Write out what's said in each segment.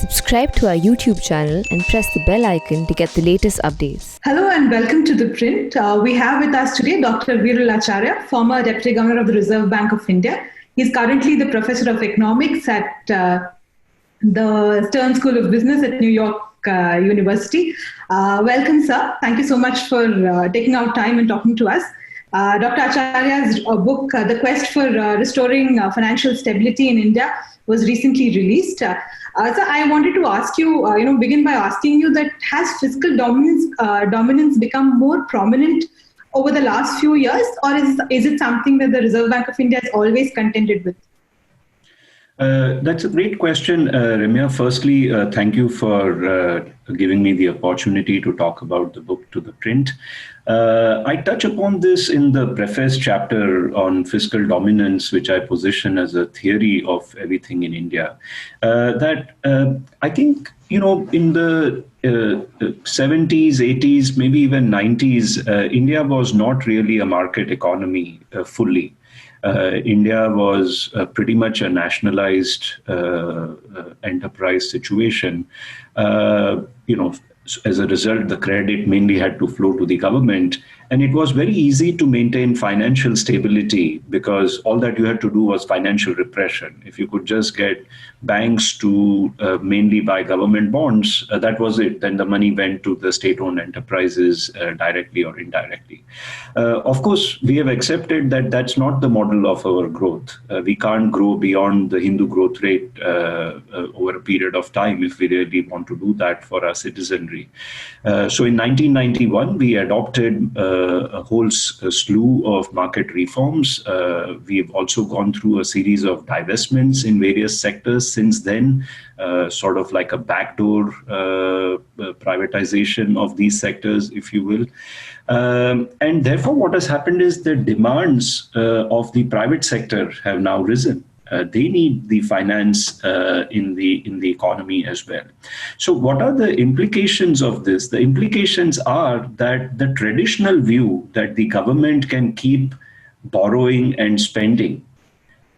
Subscribe to our YouTube channel and press the bell icon to get the latest updates. Hello and welcome to The Print. We have with us today Dr. Viral Acharya, former Deputy Governor of the Reserve Bank of India. He's currently the Professor of Economics at the Stern School of Business at New York University. Welcome, sir. Thank you so much for taking out time and talking to us. Dr. Acharya's book, The Quest for Restoring Financial Stability in India, was recently released. So I wanted to ask you, begin by asking you that has fiscal dominance become more prominent over the last few years, or is it something that the Reserve Bank of India has always contended with? That's a great question, Ramya. Firstly, thank you for giving me the opportunity to talk about the book To The Print. I touch upon this in the preface chapter on fiscal dominance, which I position as a theory of everything in India. I think, in the 70s, 80s, maybe even 90s, India was not really a market economy fully. India was pretty much a nationalized enterprise situation. As a result, the credit mainly had to flow to the government. And it was very easy to maintain financial stability because all that you had to do was financial repression. If you could just get banks to mainly buy government bonds, that was it. Then the money went to the state-owned enterprises directly or indirectly. Of course, we have accepted that that's not the model of our growth. We can't grow beyond the Hindu growth rate over a period of time if we really want to do that for our citizenry. So in 1991, we adopted a whole slew of market reforms. We've also gone through a series of divestments in various sectors since then, sort of like a backdoor privatization of these sectors, if you will. And therefore, what has happened is the demands of the private sector have now risen. They need the finance in the economy as well. So what are the implications of this? The implications are that the traditional view that the government can keep borrowing and spending,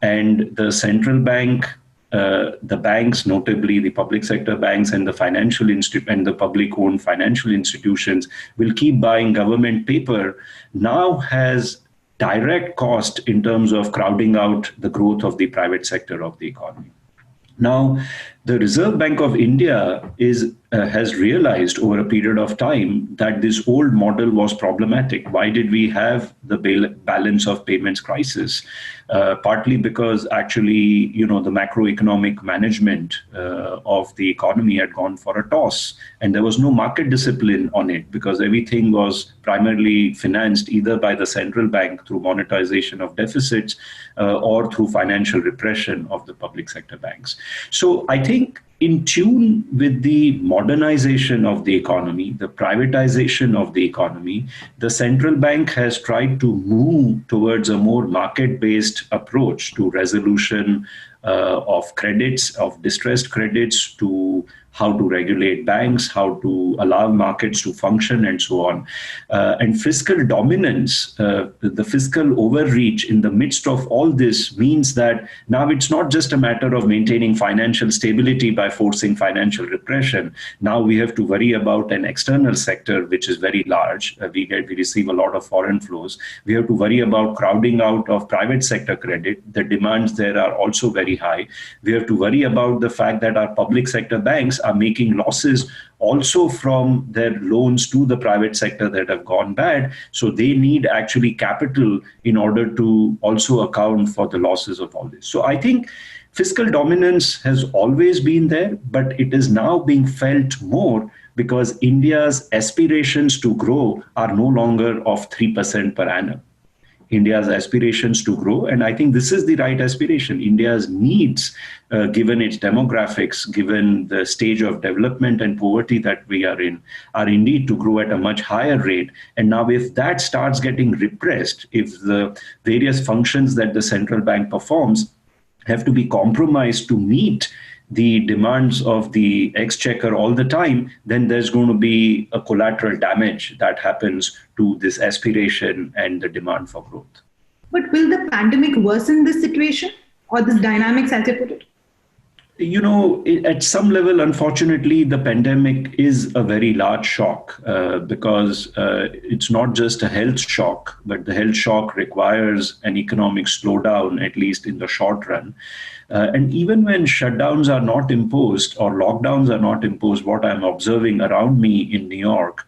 and the central bank, the banks, notably the public sector banks and the financial and the public-owned financial institutions, will keep buying government paper, now has direct cost in terms of crowding out the growth of the private sector of the economy. Now, the Reserve Bank of India has realized over a period of time that this old model was problematic. Why did we have the balance of payments crisis? Partly because actually, the macroeconomic management of the economy had gone for a toss, and there was no market discipline on it because everything was primarily financed either by the central bank through monetization of deficits or through financial repression of the public sector banks. So I think in tune with the modernization of the economy, the privatization of the economy, the central bank has tried to move towards a more market-based approach to resolution of credits, of distressed credits, to how to regulate banks, how to allow markets to function, and so on. And fiscal dominance, the fiscal overreach in the midst of all this means that now it's not just a matter of maintaining financial stability by forcing financial repression. Now we have to worry about an external sector, which is very large. We receive a lot of foreign flows. We have to worry about crowding out of private sector credit. The demands there are also very high. We have to worry about the fact that our public sector banks are making losses also from their loans to the private sector that have gone bad. So they need actually capital in order to also account for the losses of all this. So I think fiscal dominance has always been there, but it is now being felt more because India's aspirations to grow are no longer of 3% per annum. India's aspirations to grow. And I think this is the right aspiration. India's needs, given its demographics, given the stage of development and poverty that we are in, are indeed to grow at a much higher rate. And now if that starts getting repressed, if the various functions that the central bank performs have to be compromised to meet the demands of the exchequer all the time, then there's going to be a collateral damage that happens to this aspiration and the demand for growth. But will the pandemic worsen this situation or this dynamics, as you put it? At some level, unfortunately, the pandemic is a very large shock because it's not just a health shock, but the health shock requires an economic slowdown, at least in the short run. And even when shutdowns are not imposed or lockdowns are not imposed, what I'm observing around me in New York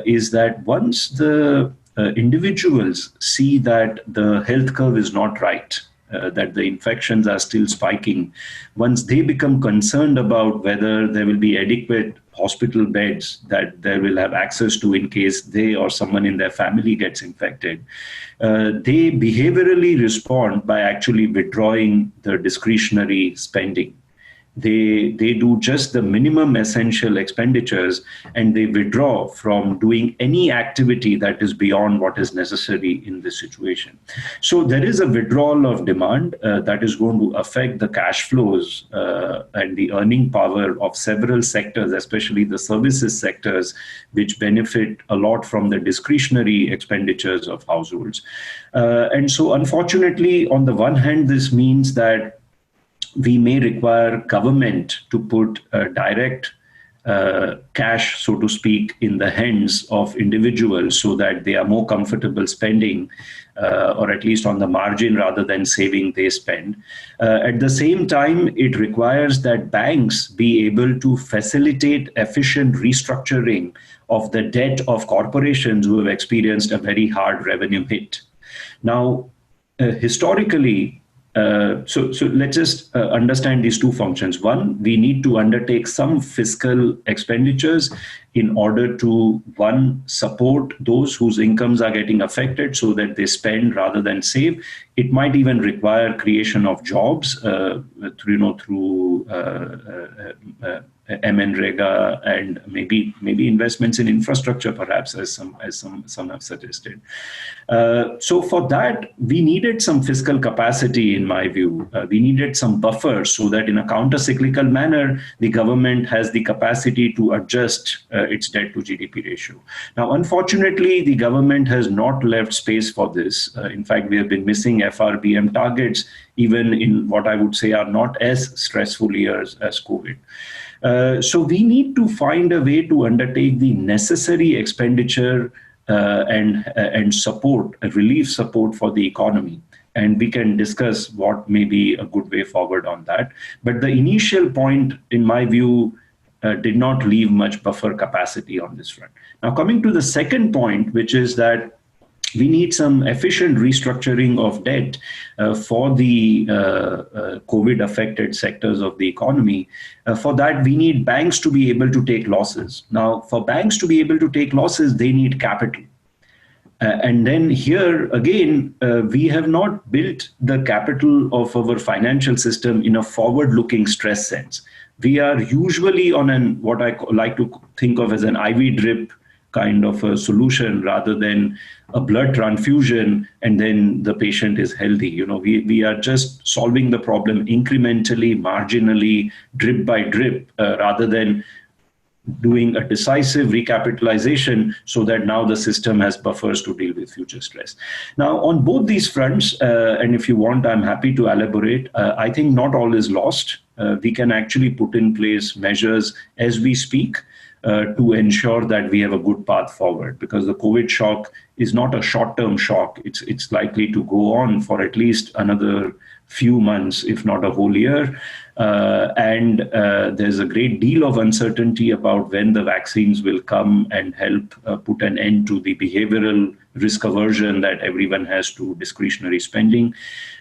is that once the individuals see that the health curve is not right, that the infections are still spiking, once they become concerned about whether there will be adequate hospital beds that they will have access to in case they or someone in their family gets infected, they behaviorally respond by actually withdrawing the discretionary spending. They do just the minimum essential expenditures, and they withdraw from doing any activity that is beyond what is necessary in this situation. So there is a withdrawal of demand that is going to affect the cash flows and the earning power of several sectors, especially the services sectors, which benefit a lot from the discretionary expenditures of households. And so unfortunately, on the one hand, this means that we may require government to put direct cash, so to speak, in the hands of individuals so that they are more comfortable spending, or at least on the margin rather than saving, they spend. At the same time, it requires that banks be able to facilitate efficient restructuring of the debt of corporations who have experienced a very hard revenue hit. Now, historically, so let's just understand these two functions. One, we need to undertake some fiscal expenditures in order to, one, support those whose incomes are getting affected so that they spend rather than save. It might even require creation of jobs through MNREGA and maybe investments in infrastructure, perhaps, as some have suggested. So for that, we needed some fiscal capacity, in my view. We needed some buffers so that in a counter-cyclical manner, the government has the capacity to adjust its debt to GDP ratio. Now, unfortunately, the government has not left space for this. In fact, we have been missing FRBM targets, even in what I would say are not as stressful years as COVID. So we need to find a way to undertake the necessary expenditure and support, relief support for the economy. And we can discuss what may be a good way forward on that. But the initial point, in my view, did not leave much buffer capacity on this front. Now, coming to the second point, which is that we need some efficient restructuring of debt for the COVID-affected sectors of the economy. For that, we need banks to be able to take losses. Now, for banks to be able to take losses, they need capital. And then here, again, we have not built the capital of our financial system in a forward-looking stress sense. We are usually on what I like to think of as an IV drip kind of a solution rather than a blood transfusion and then the patient is healthy. We are just solving the problem incrementally, marginally, drip by drip, rather than doing a decisive recapitalization so that now the system has buffers to deal with future stress. Now, on both these fronts, and if you want, I'm happy to elaborate, I think not all is lost. We can actually put in place measures as we speak to ensure that we have a good path forward, because the COVID shock is not a short-term shock. It's likely to go on for at least another few months, if not a whole year. And there's a great deal of uncertainty about when the vaccines will come and help put an end to the behavioral risk aversion that everyone has to discretionary spending.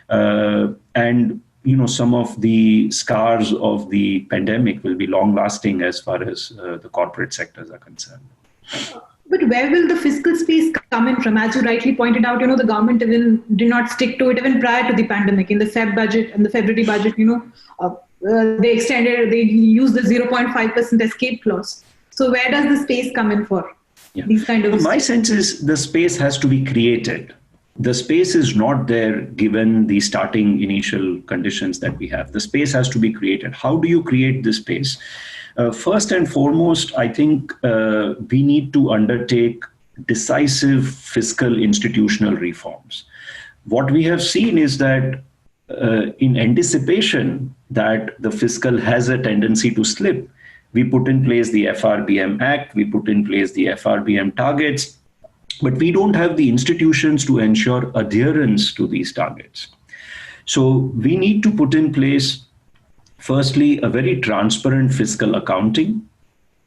And some of the scars of the pandemic will be long-lasting as far as the corporate sectors are concerned. But where will the fiscal space come in from? As you rightly pointed out, the government even did not stick to it even prior to the pandemic. In the Feb budget and the February budget, they used the 0.5% escape clause. So where does the space come in for these kind of? My sense is the space has to be created. The space is not there given the starting initial conditions that we have. The space has to be created. How do you create this space? First and foremost, I think we need to undertake decisive fiscal institutional reforms. What we have seen is that in anticipation that the fiscal has a tendency to slip. We put in place the FRBM Act, we put in place the FRBM targets, but we don't have the institutions to ensure adherence to these targets. So we need to put in place, firstly, a very transparent fiscal accounting.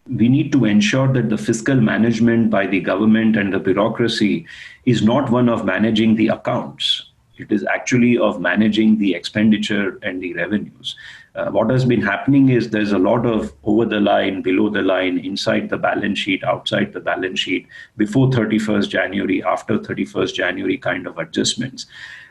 We need to ensure that the fiscal management by the government and the bureaucracy is not one of managing the accounts. It is actually of managing the expenditure and the revenues. What has been happening is there's a lot of over the line, below the line, inside the balance sheet, outside the balance sheet, before 31st January, after 31st January kind of adjustments.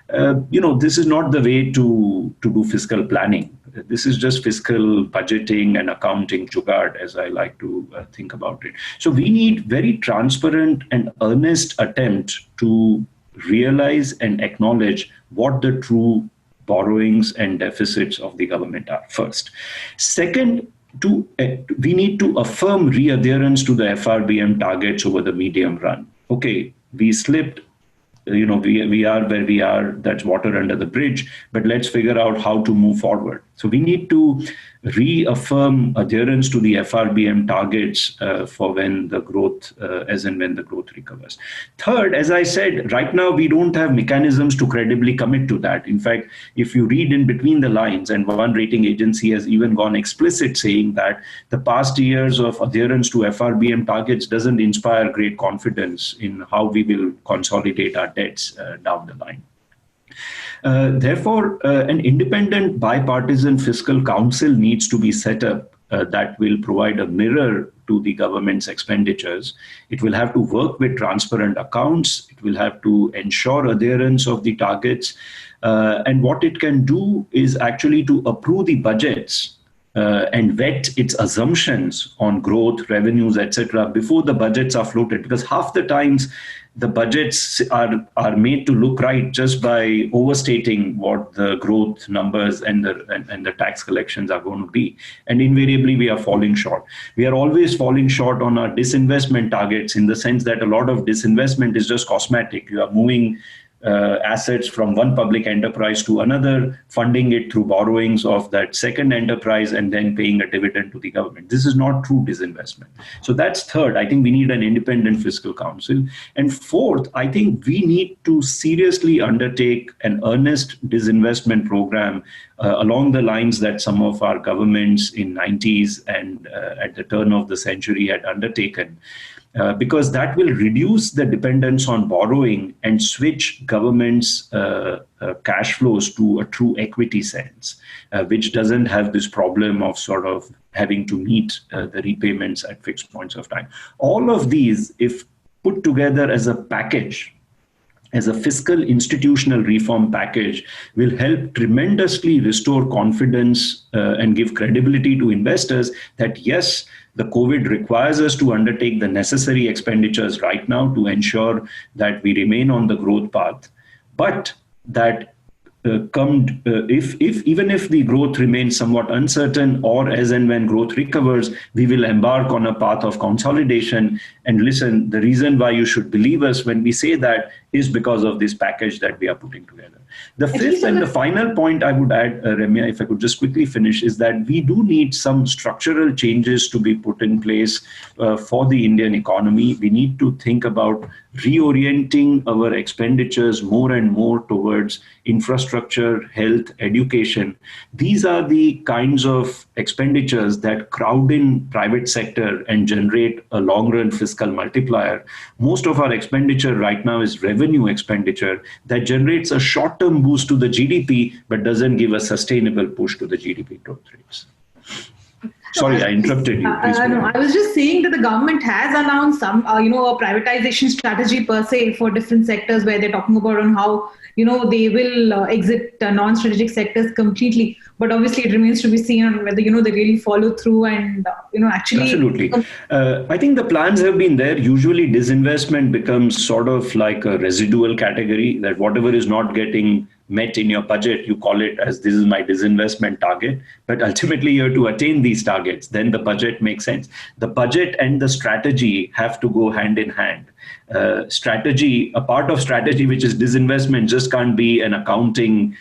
This is not the way to do fiscal planning. This is just fiscal budgeting and accounting jugaad, as I like to think about it. So we need very transparent and earnest attempt to realize and acknowledge what the true borrowings and deficits of the government are first. Second, we need to affirm readherence to the FRBM targets over the medium run. Okay, we slipped. We are where we are, that's water under the bridge, but let's figure out how to move forward. So we need to reaffirm adherence to the FRBM targets for when the growth, as and when the growth recovers. Third, as I said, right now we don't have mechanisms to credibly commit to that. In fact, if you read in between the lines, and one rating agency has even gone explicit saying that the past years of adherence to FRBM targets doesn't inspire great confidence in how we will consolidate our debts down the line. Therefore, an independent bipartisan fiscal council needs to be set up that will provide a mirror to the government's expenditures. It will have to work with transparent accounts. It will have to ensure adherence of the targets. And what it can do is actually to approve the budgets and vet its assumptions on growth, revenues, etc., before the budgets are floated. Because half the times the budgets are made to look right just by overstating what the growth numbers and the tax collections are going to be. And invariably, we are falling short. We are always falling short on our disinvestment targets, in the sense that a lot of disinvestment is just cosmetic. You are moving assets from one public enterprise to another, funding it through borrowings of that second enterprise, and then paying a dividend to the government. This is not true disinvestment. So that's third. I think we need an independent fiscal council. And fourth, I think we need to seriously undertake an earnest disinvestment program along the lines that some of our governments in 90s and at the turn of the century had undertaken. Because that will reduce the dependence on borrowing and switch governments' cash flows to a true equity sense, which doesn't have this problem of sort of having to meet the repayments at fixed points of time. All of these, if put together as a package, as a fiscal institutional reform package, will help tremendously restore confidence and give credibility to investors that, yes, the COVID requires us to undertake the necessary expenditures right now to ensure that we remain on the growth path, but that even if the growth remains somewhat uncertain, or as and when growth recovers, we will embark on a path of consolidation. And listen, the reason why you should believe us when we say that is because of this package that we are putting together. The fifth and the final point I would add, Ramya, if I could just quickly finish, is that we do need some structural changes to be put in place for the Indian economy. We need to think about reorienting our expenditures more and more towards infrastructure, health, education. These are the kinds of expenditures that crowd in private sector and generate a long-run fiscal multiplier. Most of our expenditure right now is revenue expenditure that generates a short-term boost to the GDP, but doesn't give a sustainable push to the GDP growth rates. Sorry, I interrupted you. No, I was just saying that the government has announced some, a privatization strategy per se for different sectors, where they're talking about on how, they will exit non-strategic sectors completely. But obviously, it remains to be seen on whether, they really follow through and, actually. Absolutely. I think the plans have been there. Usually, disinvestment becomes sort of like a residual category, that whatever is not getting met in your budget, you call it as this is my disinvestment target. But ultimately, you have to attain these targets. Then the budget makes sense. The budget and the strategy have to go hand in hand. strategy, a part of strategy, which is disinvestment, just can't be an accounting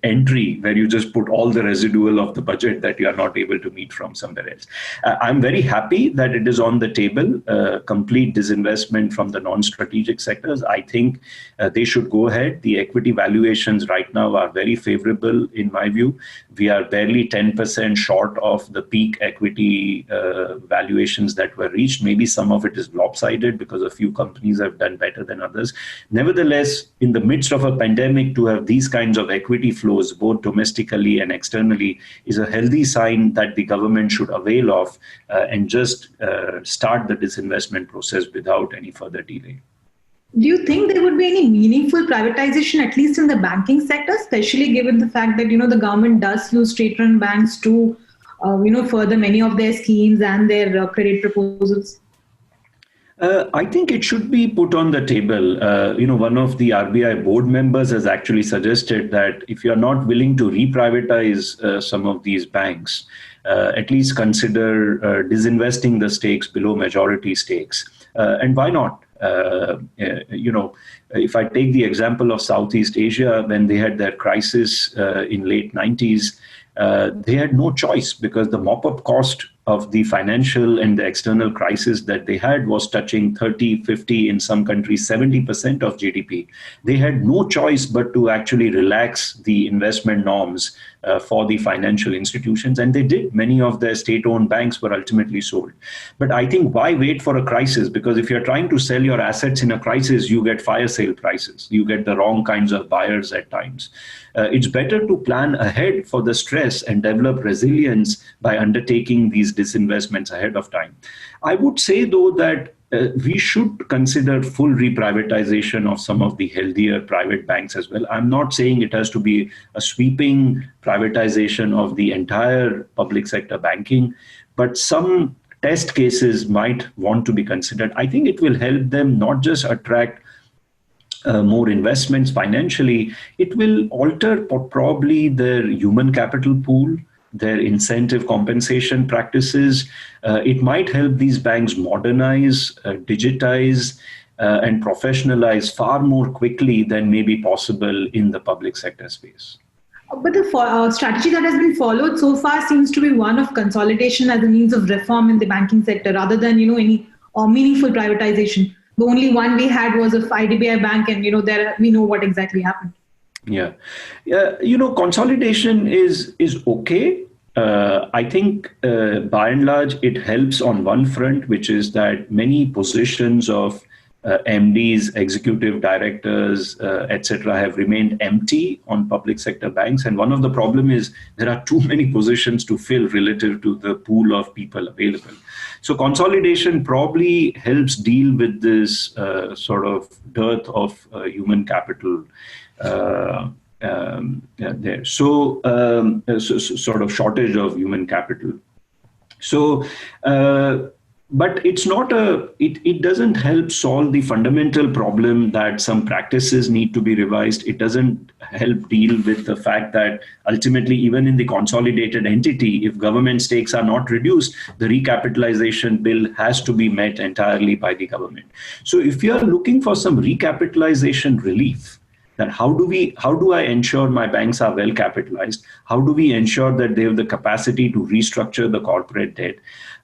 entry where you just put all the residual of the budget that you are not able to meet from somewhere else. I'm very happy that it is on the table, complete disinvestment from the non-strategic sectors. I think they should go ahead. The equity valuations right now are very favorable in my view. We are barely 10% short of the peak equity valuations that were reached. Maybe some of it is lopsided because a few companies have done better than others. Nevertheless, in the midst of a pandemic, to have these kinds of equity flows, both domestically and externally, is a healthy sign that the government should avail of and just start the disinvestment process without any further delay. Do you think there would be any meaningful privatization, at least in the banking sector, especially given the fact that, the government does use state-run banks to, further many of their schemes and their credit proposals? I think it should be put on the table. One of the RBI board members has actually suggested that if you're not willing to reprivatize some of these banks, at least consider disinvesting the stakes below majority stakes. And why not? If I take the example of Southeast Asia, when they had their crisis in late 90s, they had no choice because the mop-up cost of the financial and the external crisis that they had was touching 30, 50, in some countries, 70% of GDP. They had no choice but to actually relax the investment norms for the financial institutions. And they did. Many of their state-owned banks were ultimately sold. But I think why wait for a crisis? Because if you're trying to sell your assets in a crisis, you get fire sale prices. You get the wrong kinds of buyers at times. It's better to plan ahead for the stress and develop resilience by undertaking these disinvestments ahead of time. I would say, though, that we should consider full reprivatization of some of the healthier private banks as well. I'm not saying it has to be a sweeping privatization of the entire public sector banking, but some test cases might want to be considered. I think it will help them not just attract more investments financially, it will alter probably their human capital pool, their incentive compensation practices. It might help these banks modernize, digitize, and professionalize far more quickly than may be possible in the public sector space. But the strategy that has been followed so far seems to be one of consolidation as a means of reform in the banking sector, rather than any meaningful privatization. The only one we had was of IDBI Bank, and there we know what exactly happened. Yeah, consolidation is okay. I think by and large it helps on one front, which is that many positions of MDs, executive directors, etc., have remained empty on public sector banks. And one of the problem is there are too many positions to fill relative to the pool of people available. So consolidation probably helps deal with this sort of dearth of human capital there. So sort of shortage of human capital. So, but it's not it doesn't help solve the fundamental problem that some practices need to be revised. It doesn't help deal with the fact that ultimately, even in the consolidated entity, if government stakes are not reduced, the recapitalization bill has to be met entirely by the government. So if you are looking for some recapitalization relief, then how do I ensure my banks are well capitalized? How do we ensure that they have the capacity to restructure the corporate debt?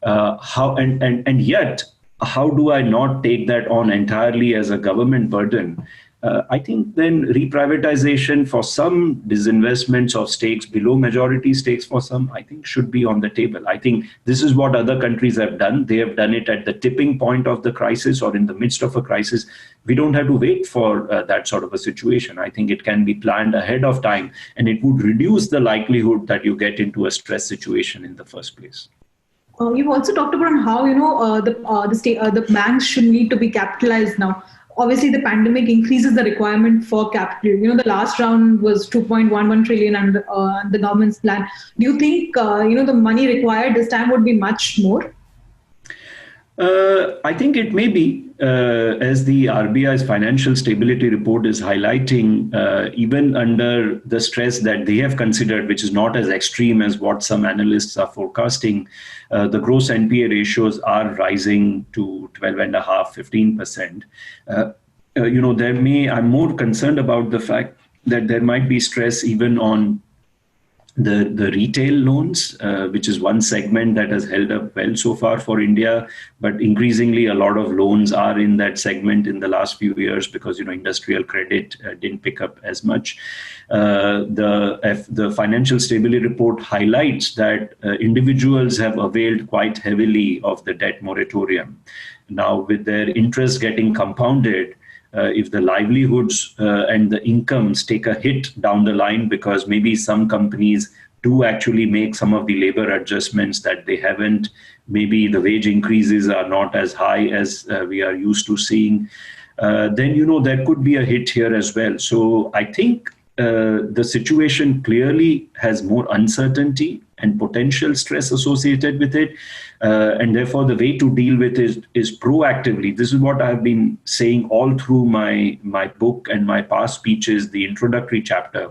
And yet, how do I not take that on entirely as a government burden? I think then reprivatization for some disinvestments of stakes below majority stakes for some, I think should be on the table. I think this is what other countries have done. They have done it at the tipping point of the crisis or in the midst of a crisis. We don't have to wait for that sort of a situation. I think it can be planned ahead of time, and it would reduce the likelihood that you get into a stress situation in the first place. You've also talked about how the banks should need to be capitalized now. Obviously, the pandemic increases the requirement for capital. The last round was 2.11 trillion and the government's plan. Do you think the money required this time would be much more? I think it may be, as the RBI's financial stability report is highlighting, even under the stress that they have considered, which is not as extreme as what some analysts are forecasting, the gross NPA ratios are rising to 12.5%, 15%. I'm more concerned about the fact that there might be stress even on the retail loans, which is one segment that has held up well so far for India, but increasingly a lot of loans are in that segment in the last few years because industrial credit didn't pick up as much. The financial stability report highlights that individuals have availed quite heavily of the debt moratorium. Now, with their interest getting compounded, if the livelihoods and the incomes take a hit down the line because maybe some companies do actually make some of the labor adjustments that they haven't, maybe the wage increases are not as high as we are used to seeing, then there could be a hit here as well. So I think the situation clearly has more uncertainty and potential stress associated with it. And therefore, the way to deal with it is proactively. This is what I've been saying all through my book and my past speeches, the introductory chapter,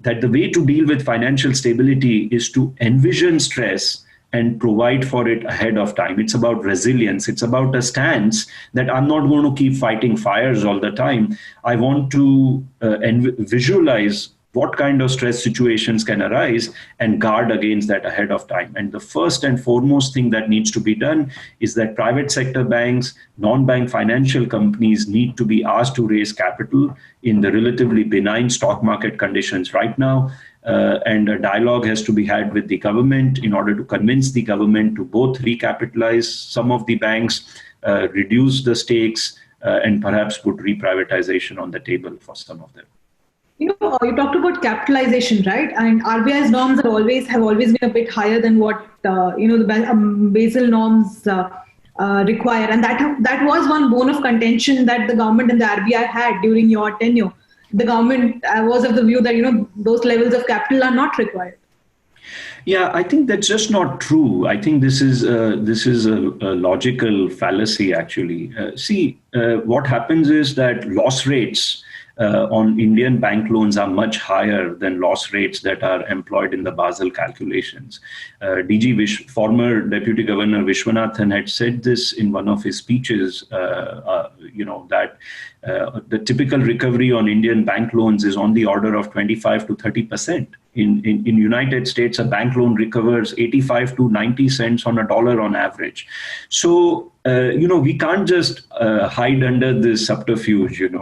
that the way to deal with financial stability is to envision stress and provide for it ahead of time. It's about resilience. It's about a stance that I'm not going to keep fighting fires all the time. I want to visualize what kind of stress situations can arise and guard against that ahead of time. And the first and foremost thing that needs to be done is that private sector banks, non-bank financial companies need to be asked to raise capital in the relatively benign stock market conditions right now. And a dialogue has to be had with the government in order to convince the government to both recapitalize some of the banks, reduce the stakes, and perhaps put reprivatization on the table for some of them. You talked about capitalization, right? And RBI's norms have always been a bit higher than what the Basel norms require, and that was one bone of contention that the government and the RBI had during your tenure. The government was of the view that those levels of capital are not required. Yeah, I think that's just not true. I think this is a logical fallacy, actually. What happens is that loss rates on Indian bank loans are much higher than loss rates that are employed in the Basel calculations. Former Deputy Governor Vishwanathan had said this in one of his speeches, that the typical recovery on Indian bank loans is on the order of 25 to 30%. In United States, a bank loan recovers 85 to 90 cents on a dollar on average. So, we can't just hide under this subterfuge, that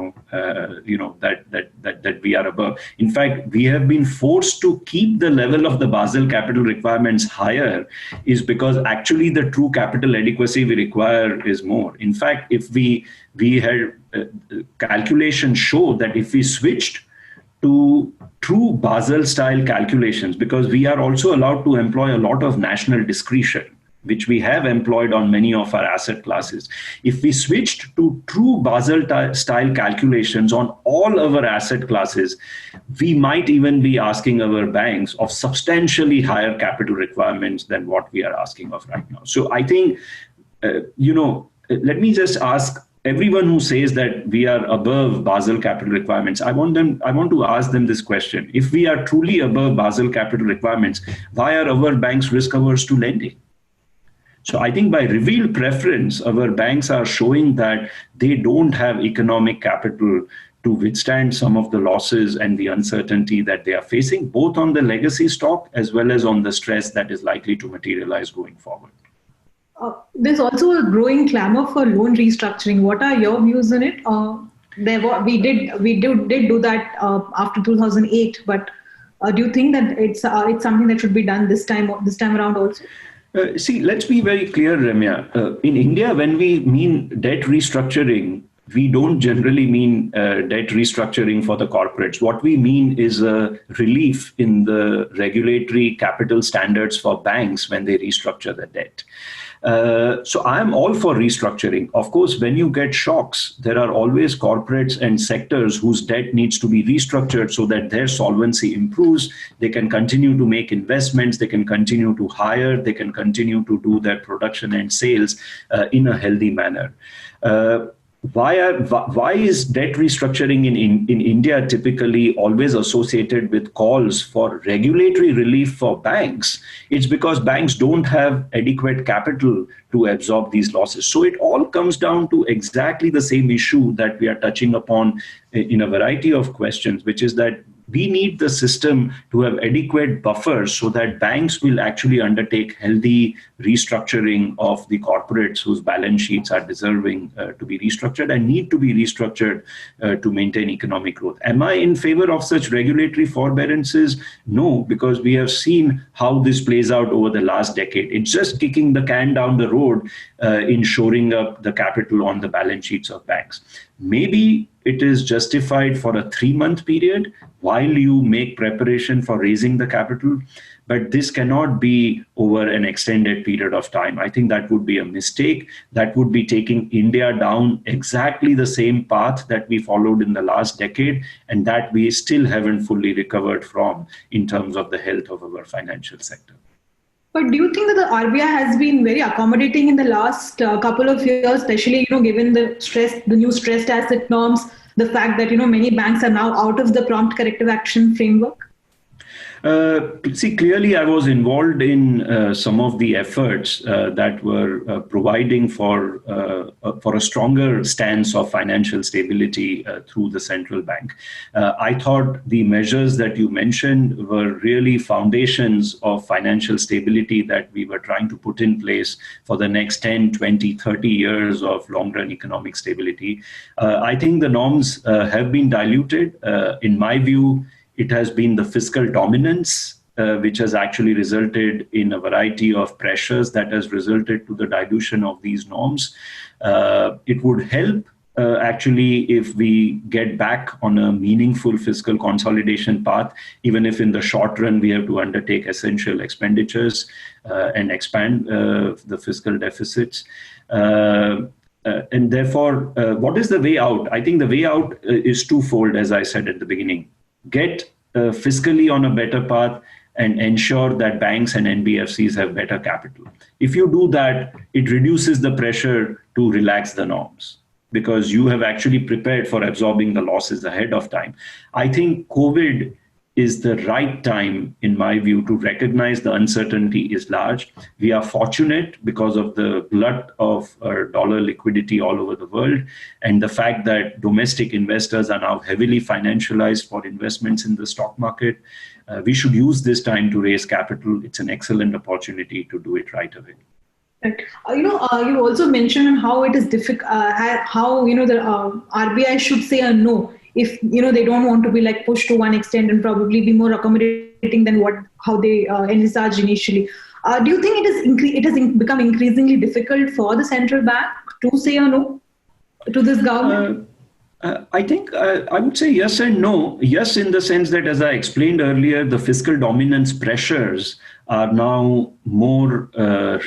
we are above. In fact, we have been forced to keep the level of the Basel capital requirements higher is because actually the true capital adequacy we require is more. In fact, if we had calculations show that if we switched to true Basel style calculations, because we are also allowed to employ a lot of national discretion, which we have employed on many of our asset classes. If we switched to true Basel style calculations on all our asset classes, we might even be asking our banks of substantially higher capital requirements than what we are asking of right now. So I think, let me just ask everyone who says that we are above Basel capital requirements, I want to ask them this question. If we are truly above Basel capital requirements, why are our banks risk averse to lending? So I think by revealed preference, our banks are showing that they don't have economic capital to withstand some of the losses and the uncertainty that they are facing, both on the legacy stock as well as on the stress that is likely to materialize going forward. There's also a growing clamor for loan restructuring. What are your views on it? We did do that after 2008, but do you think that it's something that should be done this time around also? Let's be very clear, Ramya. In India, when we mean debt restructuring, we don't generally mean debt restructuring for the corporates. What we mean is a relief in the regulatory capital standards for banks when they restructure the debt. So I'm all for restructuring. Of course, when you get shocks, there are always corporates and sectors whose debt needs to be restructured so that their solvency improves. They can continue to make investments, they can continue to hire, they can continue to do their production and sales in a healthy manner. Why is debt restructuring in India typically always associated with calls for regulatory relief for banks? It's because banks don't have adequate capital to absorb these losses. So it all comes down to exactly the same issue that we are touching upon in a variety of questions, which is that we need the system to have adequate buffers so that banks will actually undertake healthy restructuring of the corporates whose balance sheets are deserving to be restructured and need to be restructured to maintain economic growth. Am I in favor of such regulatory forbearances? No, because we have seen how this plays out over the last decade. It's just kicking the can down the road in shoring up the capital on the balance sheets of banks. Maybe it is justified for a 3-month period while you make preparation for raising the capital, but this cannot be over an extended period of time. I think that would be a mistake. That would be taking India down exactly the same path that we followed in the last decade, and that we still haven't fully recovered from in terms of the health of our financial sector. But do you think that the RBI has been very accommodating in the last couple of years, especially given the new stressed asset norms, the fact that many banks are now out of the prompt corrective action framework? Clearly I was involved in some of the efforts that were providing for a stronger stance of financial stability through the central bank. I thought the measures that you mentioned were really foundations of financial stability that we were trying to put in place for the next 10, 20, 30 years of long-run economic stability. I think the norms have been diluted. In my view, it has been the fiscal dominance, which has actually resulted in a variety of pressures that has resulted to the dilution of these norms. It would help actually if we get back on a meaningful fiscal consolidation path, even if in the short run we have to undertake essential expenditures and expand the fiscal deficits. And therefore, what is the way out? I think the way out is twofold, as I said at the beginning. Get fiscally on a better path and ensure that banks and NBFCs have better capital. If you do that, it reduces the pressure to relax the norms because you have actually prepared for absorbing the losses ahead of time. I think COVID is the right time, in my view, to recognize the uncertainty is large. We are fortunate because of the glut of dollar liquidity all over the world and the fact that domestic investors are now heavily financialized for investments in the stock market. We should use this time to raise capital. It's an excellent opportunity to do it right away. Right. You also mentioned how it is difficult, how the RBI should say a no if they don't want to be pushed to one extent and probably be more accommodating than how they envisaged initially. Do you think it has become increasingly difficult for the central bank to say a no to this government? I think I would say yes and no. Yes, in the sense that, as I explained earlier, the fiscal dominance pressures are now more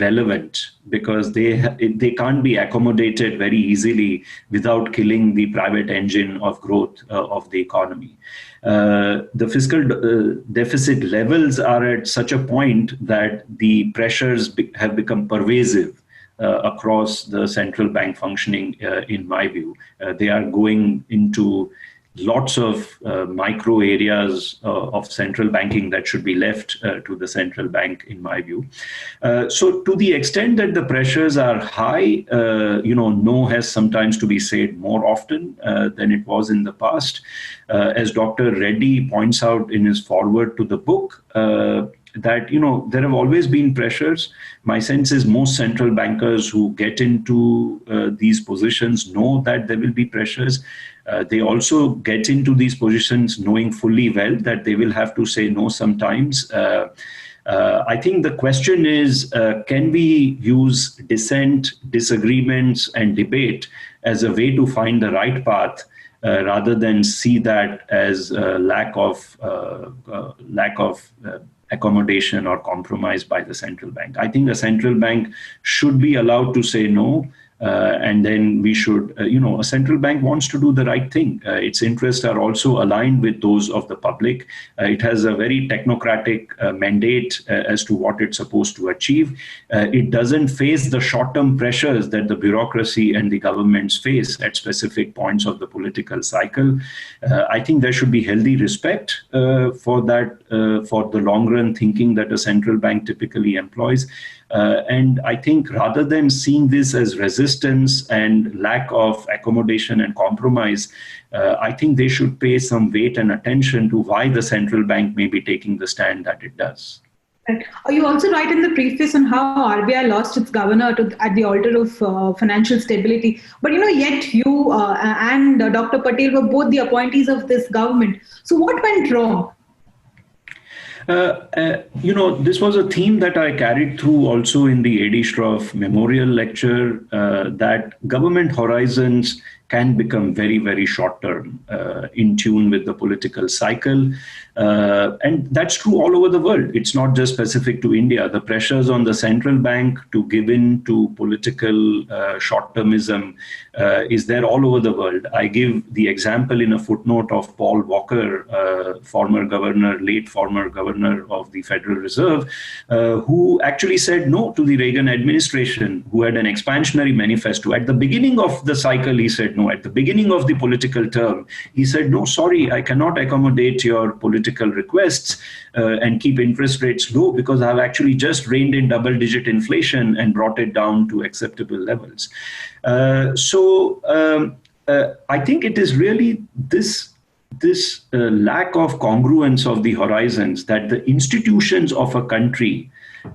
relevant because they can't be accommodated very easily without killing the private engine of growth of the economy. The fiscal deficit levels are at such a point that the pressures have become pervasive across the central bank functioning, in my view. They are going into lots of micro areas of central banking that should be left to the central bank, in my view. So to the extent that the pressures are high, no has sometimes to be said more often than it was in the past. As Dr. Reddy points out in his foreword to the book, that there have always been pressures. My sense is most central bankers who get into these positions know that there will be pressures. They also get into these positions knowing fully well that they will have to say no sometimes. I think the question is, can we use dissent, disagreements, and debate as a way to find the right path, rather than see that as a lack of accommodation or compromise by the central bank? I think the central bank should be allowed to say no. And then we should, a central bank wants to do the right thing. Its interests are also aligned with those of the public. It has a very technocratic mandate as to what it's supposed to achieve. It doesn't face the short-term pressures that the bureaucracy and the governments face at specific points of the political cycle. I think there should be healthy respect for that, for the long-run thinking that a central bank typically employs. And I think rather than seeing this as resistance and lack of accommodation and compromise, I think they should pay some weight and attention to why the central bank may be taking the stand that it does. Right. You also write in the preface on how RBI lost its governor at the altar of financial stability. But yet you and Dr. Patel were both the appointees of this government. So what went wrong? This was a theme that I carried through also in the A.D. Shroff Memorial Lecture, that government horizons can become very, very short-term, in tune with the political cycle. And that's true all over the world. It's not just specific to India. The pressures on the central bank to give in to political short-termism is there all over the world. I give the example in a footnote of Paul Walker, late former governor of the Federal Reserve, who actually said no to the Reagan administration, who had an expansionary manifesto. At the beginning of the cycle, he said no. At the beginning of the political term, he said, no, sorry, I cannot accommodate your political requests and keep interest rates low, because I've actually just reined in double-digit inflation and brought it down to acceptable levels. So I think it is really this lack of congruence of the horizons, that the institutions of a country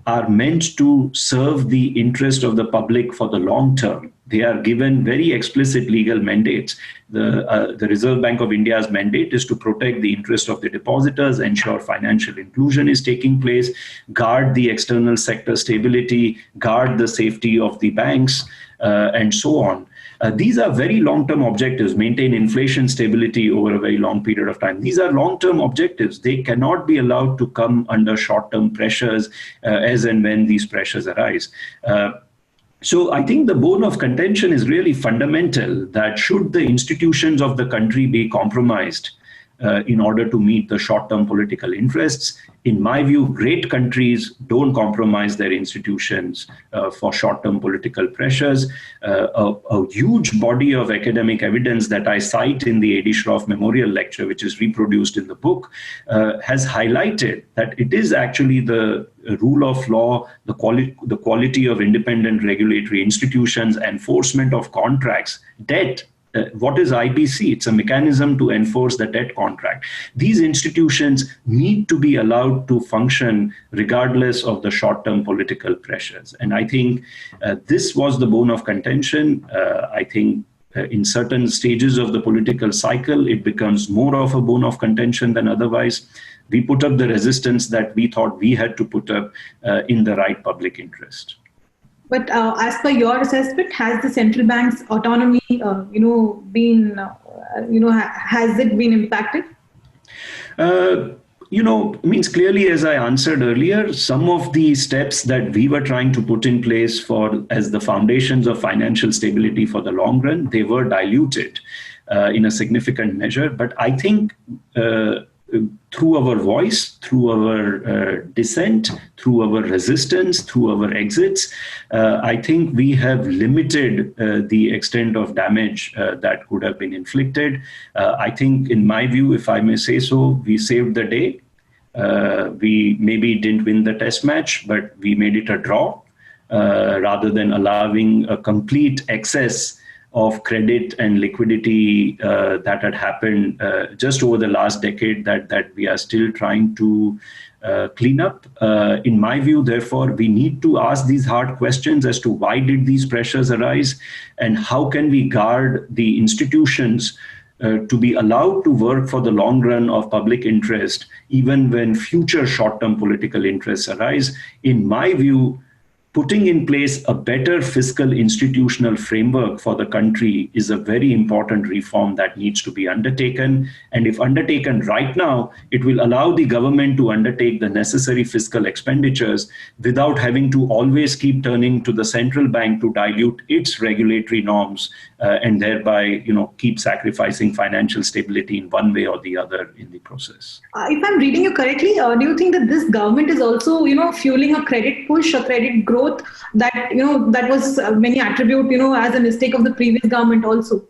are meant to serve the interest of the public for the long term. They are given very explicit legal mandates. The Reserve Bank of India's mandate is to protect the interest of the depositors, ensure financial inclusion is taking place, guard the external sector stability, guard the safety of the banks, and so on. These are very long-term objectives, maintain inflation stability over a very long period of time. These are long-term objectives. They cannot be allowed to come under short-term pressures as and when these pressures arise. So I think the bone of contention is really fundamental, that should the institutions of the country be compromised in order to meet the short-term political interests? In my view, great countries don't compromise their institutions for short-term political pressures. A huge body of academic evidence that I cite in the A.D. Shroff Memorial Lecture, which is reproduced in the book, has highlighted that it is actually the rule of law, the quality of independent regulatory institutions, enforcement of contracts, debt. What is IBC? It's a mechanism to enforce the debt contract. These institutions need to be allowed to function regardless of the short-term political pressures. And I think this was the bone of contention. I think in certain stages of the political cycle, it becomes more of a bone of contention than otherwise. We put up the resistance that we thought we had to put up in the right public interest. But as per your assessment, has the central bank's autonomy, been, has it been impacted? Means clearly, as I answered earlier, some of the steps that we were trying to put in place as the foundations of financial stability for the long run, they were diluted in a significant measure. But I think through our voice, through our dissent, through our resistance, through our exits, I think we have limited the extent of damage that could have been inflicted. I think, in my view, if I may say so, we saved the day. We maybe didn't win the test match, but we made it a draw rather than allowing a complete excess of credit and liquidity that had happened just over the last decade that we are still trying to clean up. In my view, therefore, we need to ask these hard questions as to why did these pressures arise and how can we guard the institutions to be allowed to work for the long run of public interest, even when future short-term political interests arise, in my view, putting in place a better fiscal institutional framework for the country is a very important reform that needs to be undertaken. And if undertaken right now, it will allow the government to undertake the necessary fiscal expenditures without having to always keep turning to the central bank to dilute its regulatory norms and thereby, keep sacrificing financial stability in one way or the other in the process. If I'm reading you correctly, do you think that this government is also, fueling a credit push, a credit growth that, that was many attribute, as a mistake of the previous government also?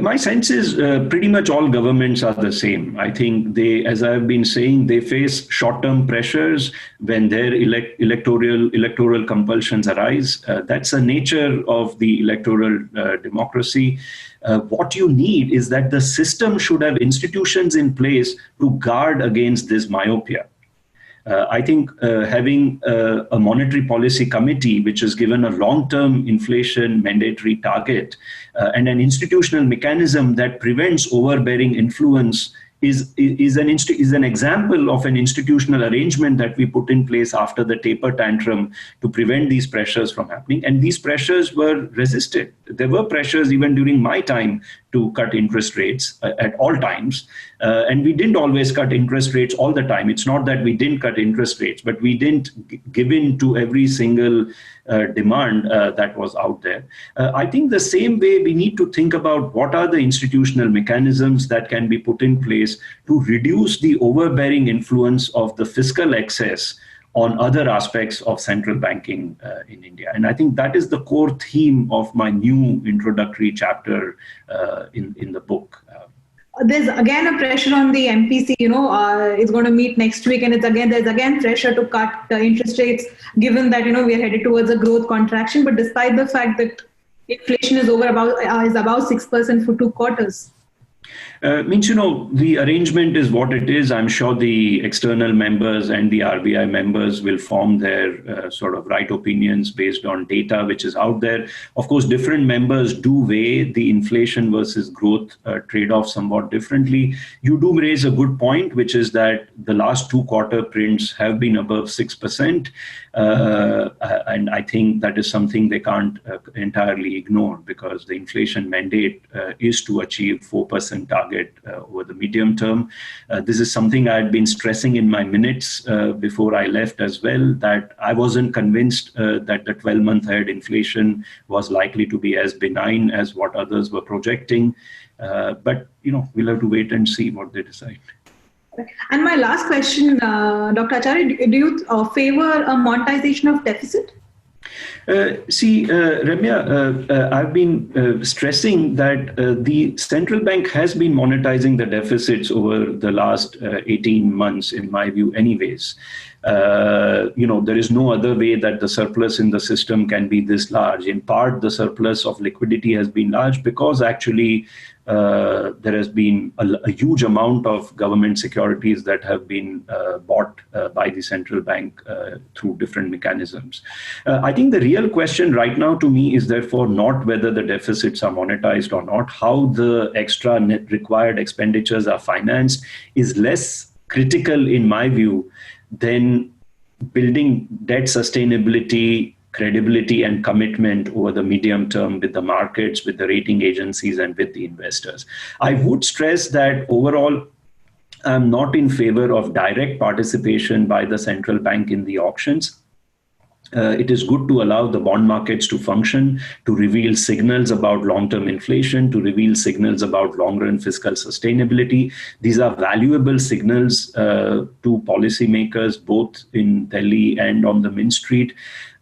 My sense is pretty much all governments are the same. I think they, as I've been saying, they face short-term pressures when their electoral compulsions arise. That's the nature of the electoral democracy. What you need is that the system should have institutions in place to guard against this myopia. I think having a monetary policy committee, which is given a long-term inflation mandatory target and an institutional mechanism that prevents overbearing influence is an example of an institutional arrangement that we put in place after the taper tantrum to prevent these pressures from happening. And these pressures were resisted. There were pressures even during my time to cut interest rates at all times. And we didn't always cut interest rates all the time. It's not that we didn't cut interest rates, but we didn't give in to every single demand that was out there. I think the same way we need to think about what are the institutional mechanisms that can be put in place to reduce the overbearing influence of the fiscal excess on other aspects of central banking in India. And I think that is the core theme of my new introductory chapter in the book. There's again a pressure on the MPC, is going to meet next week, and there's again pressure to cut interest rates, given that, we are headed towards a growth contraction. But despite the fact that inflation is about 6% for 2 quarters. The arrangement is what it is. I'm sure the external members and the RBI members will form their sort of right opinions based on data which is out there. Of course, different members do weigh the inflation versus growth trade-off somewhat differently. You do raise a good point, which is that the last 2 quarter prints have been above 6%. And I think that is something they can't entirely ignore, because the inflation mandate is to achieve 4% target over the medium term. This is something I had been stressing in my minutes before I left as well, that I wasn't convinced that the 12-month ahead inflation was likely to be as benign as what others were projecting. But, we'll have to wait and see what they decide. And my last question, Dr. Acharya, do you favor a monetization of deficit? Ramya, I've been stressing that the central bank has been monetizing the deficits over the last 18 months, in my view, anyways. There is no other way that the surplus in the system can be this large. In part, the surplus of liquidity has been large because actually there has been a huge amount of government securities that have been bought by the central bank through different mechanisms. I think the real question right now to me is therefore not whether the deficits are monetized or not. How the extra net required expenditures are financed is less critical, in my view, than building debt sustainability, credibility and commitment over the medium term with the markets, with the rating agencies, and with the investors. I would stress that overall, I'm not in favor of direct participation by the central bank in the auctions. It is good to allow the bond markets to function, to reveal signals about long-term inflation, to reveal signals about long-run fiscal sustainability. These are valuable signals to policymakers, both in Delhi and on the Mint Street.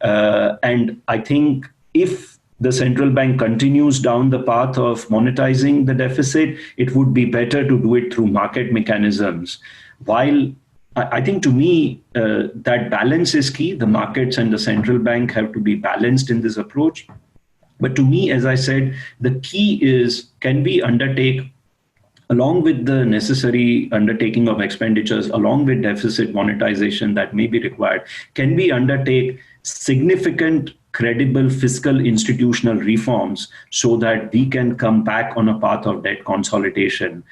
And I think if the central bank continues down the path of monetizing the deficit, it would be better to do it through market mechanisms. While I think, to me, that balance is key. The markets and the central bank have to be balanced in this approach. But to me, as I said, the key is, can we undertake, along with the necessary undertaking of expenditures, along with deficit monetization that may be required, can we undertake significant credible fiscal institutional reforms so that we can come back on a path of debt consolidation.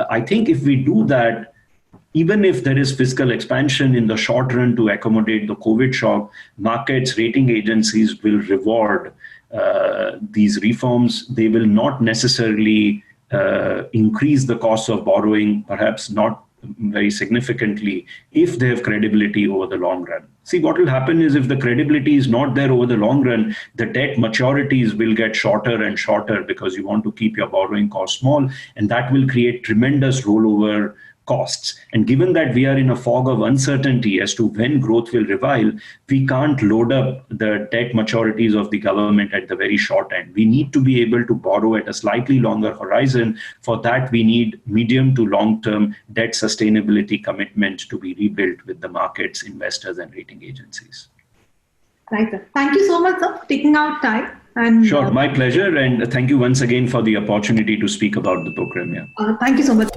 I think if we do that, even if there is fiscal expansion in the short run to accommodate the COVID shock, markets, rating agencies will reward these reforms. They will not necessarily increase the cost of borrowing, perhaps not very significantly, if they have credibility over the long run. See, what will happen is if the credibility is not there over the long run, the debt maturities will get shorter and shorter because you want to keep your borrowing costs small, and that will create tremendous rollover costs. And given that we are in a fog of uncertainty as to when growth will revive, we can't load up the debt maturities of the government at the very short end. We need to be able to borrow at a slightly longer horizon. For that, we need medium to long-term debt sustainability commitment to be rebuilt with the markets, investors, and rating agencies. Right, sir. Thank you so much, sir, for taking out time. And, sure, my pleasure. And thank you once again for the opportunity to speak about the program here. Thank you so much.